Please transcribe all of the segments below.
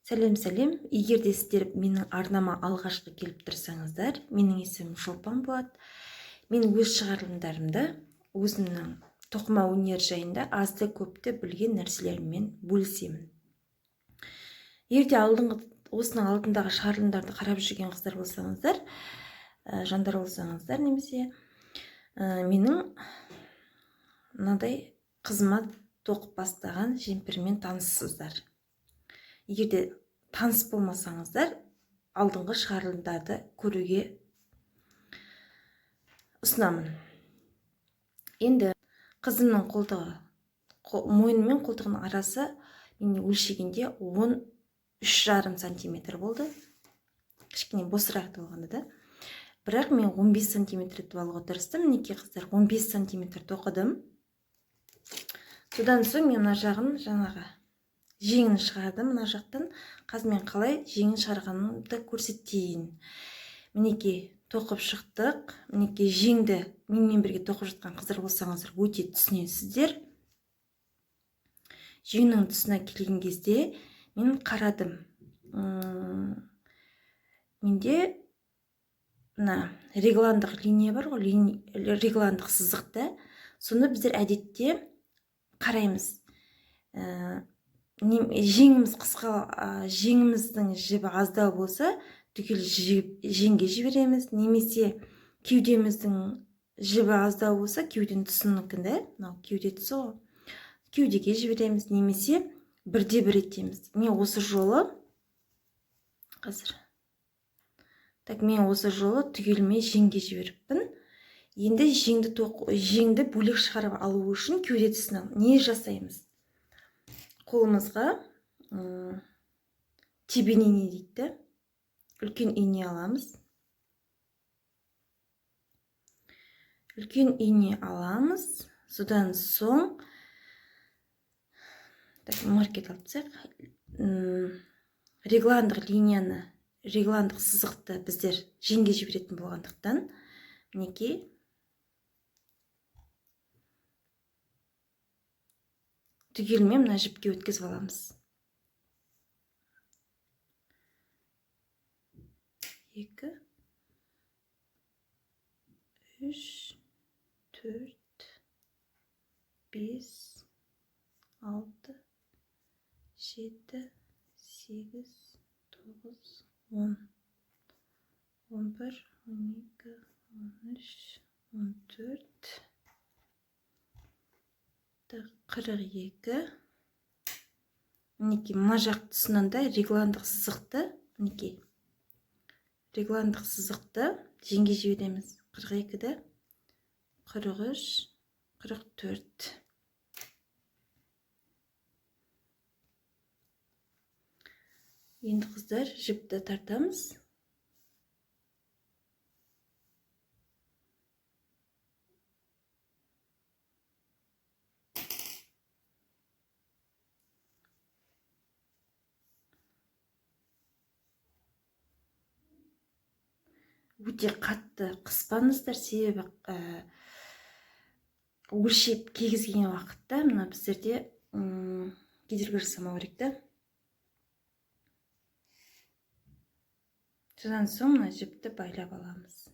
Сәлем. Егер де сіздер менің арнама алғашқы келіп тұрсаңыздар, менің есімім Шолпан болады. Мен өз шығарылымдарымда өзімнің тоқыма өнер жайында азды көпті білген нәрселеріммен бөлісемін. Егер осының алдындағы шығарылымдарды қарап жүрген қыздар болсаңыздар, жандар болсаңыздар, немесе менің мынадай қызыма тоқып бастаған жемпірмен таныссыздар. Егер де таныс болмасаңыздар, алдыңғы шығарылымдарды көруге ұсынамын. Енді қызымның мойны мен қолтығының арасы мен өлшегенде 13,5 сантиметр болды. Кішкене босырақ болғанда да. Бірақ мен 15 сантиметр етіп алуға тырыстым. Мінекей қыздар, 15 сантиметр тоқыдым. Содан соң мен мына жағын жеңін шығардым. Мына жақтан қазір мен қалай жеңін шығарғанымды көрсетейін. Мінекей тоқып шықтық. Мінекей жеңді менімен бірге тоқып жатқан қыздар болсаңыздар өте түсінесіздер. Жеңнің тұсына келген кезде мен қарадым. Менде мына регландық линия бар ғой, регландық сызықты. Соны біздер әдетте қараймыз. Жеңіміз қысқа, жеңіміздің жібі аздау болса, түгел жеңге жібереміз. Немесе кеудеміздің жібі аздау болса, кеуденің тұсыныкінде, кеуде тұсы ғой, кеудеге жібереміз. Немесе бірде-бір етеміз. Мен осы жолы түгелме жеңге жіберіппін. Енді жеңді бөлек шығарып алу үшін кеуде тұсынан не жасаймыз? Қолымызға тебен ине дейді. Үлкен ине аламыз. Содан соң маркет алып тастайық. Регландық сызықты біздер жеңге жіберетін болғандықтан, мінекей түгелмен мына жіпке өткізіп аламыз. 2, 3, 4, 5, 6, 7, 8, 9, 10, 11, 12, 13, 14, 42. Мінекей мына жақ тұсынан да регландық сызықты жеңге жібереміз. 42-ді, 43, 44. Енді қыздар жіпті тартамыз. Өте қатты қыспаңыздар, себебі өлшеп кигізген уақытта мына біздерде кедергі жасамау керек та. Содан соң мына жіпті байлап аламыз.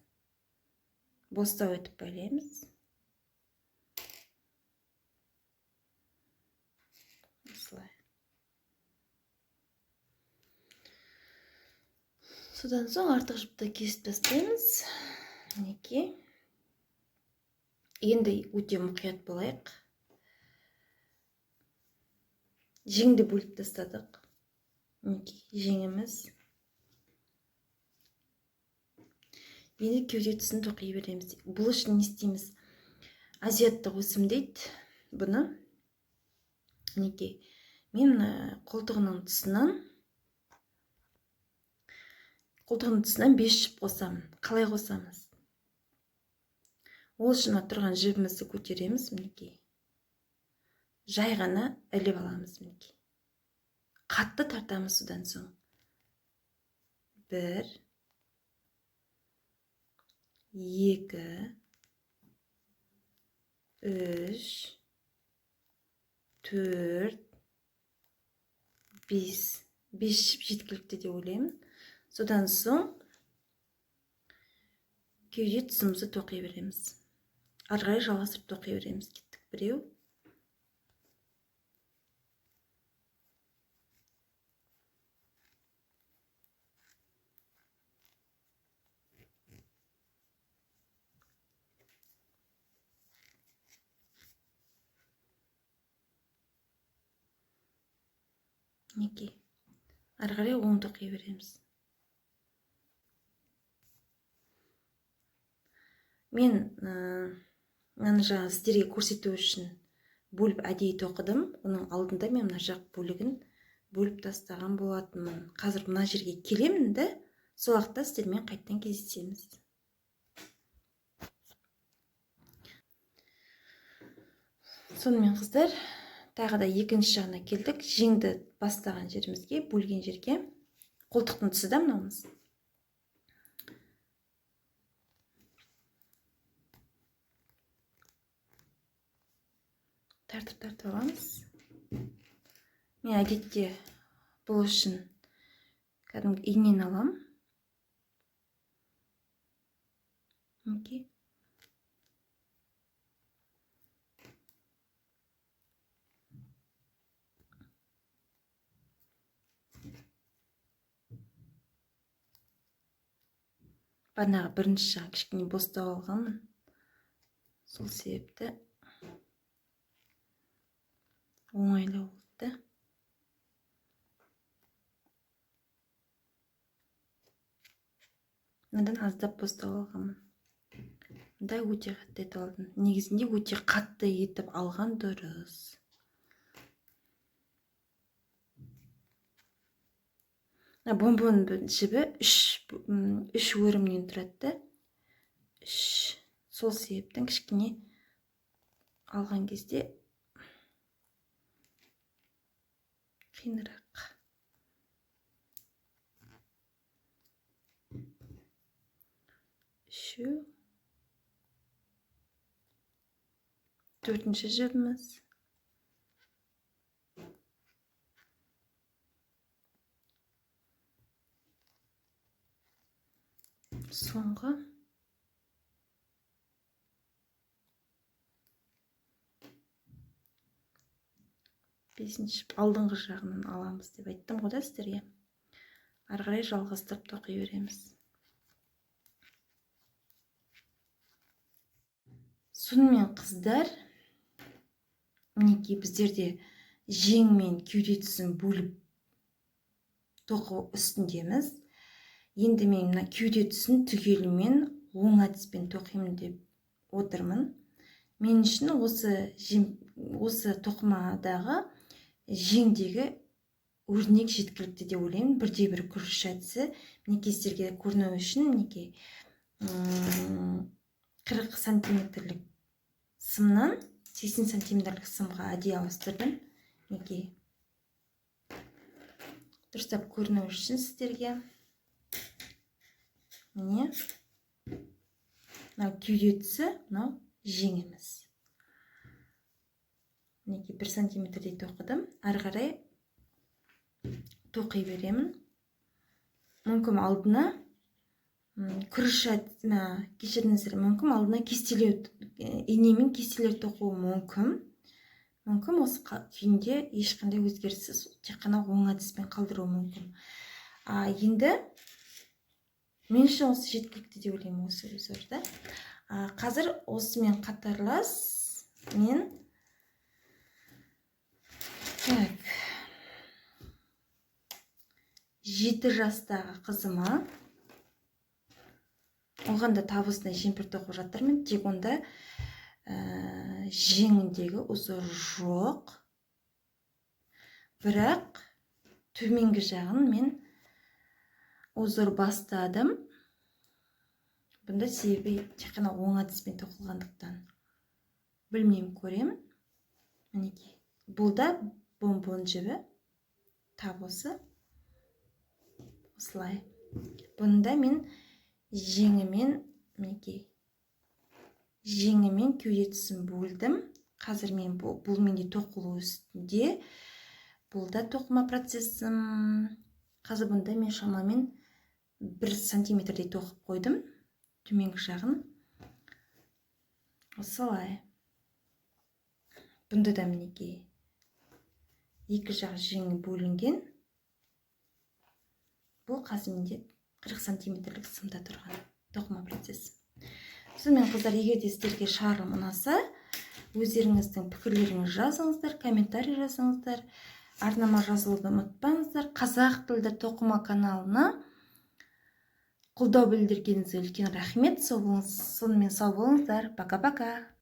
Бостау етіп байлаймыз. Осылай. Содан соң артық жіпті кесіп тастаймыз. Мінекей. Енді өте мұқият болайық. Жеңді бөліп тастадық. Мінекей жеңіміз. Енді кеуде тұсын тоқи береміз. Бұл үшін не істейміз? Азиаттық өсім дейді бұны. Мінекей. Мен қолтығының тұсынан 5 жіп қосамын. Қалай қосамыз? Ол үшін тұрған жібімізді көтереміз. Мінекей. Жай ғана іліп аламыз. Мінекей. Қатты тартамыз содан соң. 1, 2, 3, 4, 5, 5 жіп жеткілікті деп ойлаймын. Содан соң кеуде тұсымызды тоқи береміз. Ары қарай жалғастырып тоқи береміз. Кеттік біреу. Мінекей. Ары қарай оң тоқи береміз. Мен мынаны жаңа сіздерге көрсету үшін бөліп әдейі тоқыдым. Оның алдында мен мына жақ бөлігін бөліп тастаған болатынмын. Қазір мына жерге келемін де, сол уақытта сіздермен қайттан кездесеміз. Сонымен қыздар, тағы да екінші жағына келдік. Жеңді бастаған жерімізге, бөлген жерге. Қолтықтың тұсы да мынауымыз. Тартып аламыз. Мен әдетте бұл үшін кәдімгі иінен алам. Мінекей. Бағанағы бірінші жағы кішкене бостау алғанмын. Сол себепті оңайлау болды. Мынадан аздап бостау алғанмын. Мында өте қатты етіп алдым. Негізінде өте қатты етіп алған дұрыс. Бомбон жібі 3 өрімнен тұрады. 3. Сол себептен кішкене алған кезде қиынырақ. 3. 4-ші жібіміз. Соңғы. Бесінші алдыңғы жағынан аламыз деп айттым ғой да сіздерге. Ары қарай жалғастырып тоқи береміз. Сонымен қыздар, мінекей біздерде жең мен кеуде тұсын бөліп тоқу үстіндеміз. Енді мен мына кеуде тұсын түгелімен оң әдіспен тоқимын деп отырмын. Мен үшін осы тоқымадағы жеңдегі өрнек жеткілікті деп ойлаймын. Бірде-бір күріш әдісі мінекей сіздерге көріну үшін мінекей 40 сантиметрлік сымнан 80 сантиметрлік сымға әдейі ауыстырдым. Мінекей дұрыстап көріну үшін сіздерге. Міне мынау кеуде тұсы, мынау жеңіміз. Мінекей 1 сантиметрдей тоқыдым. Ары қарай тоқи беремін. Мүмкін алдына күріш кешіріңіздер, мүмкін алдына инемен кестелер тоқуы мүмкін. Мүмкін осы күйінде ешқандай өзгеріссіз тек қана оң әдіспен қалдыруы мүмкін. Енді мен үшін осы жеткілікті деп ойлаймын осы өзірді. Қазір осымен қатарлас мен 7 жастағы қызыма, оған да табысына жемпір тоқып жатырмын. Тек онда жеңіндегі ұзыр жоқ. Бірақ төменгі жағын мен ұзыр бастадым. Бұнда себебі тек қана оң әдіспен тоқылғандықтан. Білмеймін, көремін. Мінекей. Бұл да бомбон жібі. Тап осы. Осылай. Бұнда мен жеңімен, мінекей, жеңімен кеуде тұсын бөлдім. Қазір мен бұл менде тоқылу үстінде. Бұл да тоқыма процессім. Қазір бұнда мен шамамен 1 сантиметрдей тоқып қойдым, төменгі жағын. Осылай. Бұнда да мінекей екі жақ жеңі бөлінген. Бұл қазір менде 40 сантиметрлік сымда тұрған тоқыма процесс. Сонымен қыздар, егер де сіздерге шарым ұнаса, өздеріңіздің пікірлеріңізді жазыңыздар, комментарий жазыңыздар. Арнама жазылуды ұмытпаңыздар. Қазақ тілді тоқыма каналына қолдау білдіргеніңізге үлкен рахмет. Сонымен сау болыңыздар. Пока-пока.